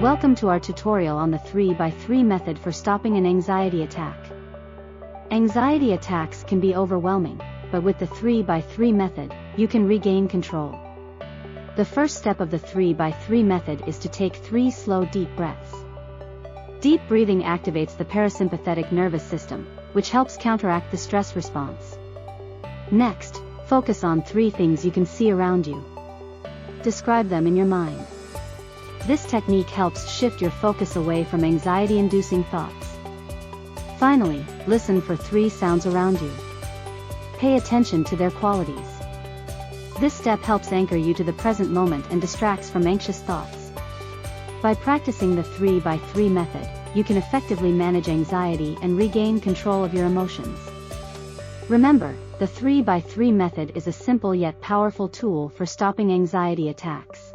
Welcome to our tutorial on the 3x3 method for stopping an anxiety attack. Anxiety attacks can be overwhelming, but with the 3x3 method, you can regain control. The first step of the 3x3 method is to take 3 slow deep breaths. Deep breathing activates the parasympathetic nervous system, which helps counteract the stress response. Next, focus on 3 things you can see around you. Describe them in your mind. This technique helps shift your focus away from anxiety-inducing thoughts. Finally, listen for 3 sounds around you. Pay attention to their qualities. This step helps anchor you to the present moment and distracts from anxious thoughts. By practicing the 3x3 method, you can effectively manage anxiety and regain control of your emotions. Remember, the 3x3 method is a simple yet powerful tool for stopping anxiety attacks.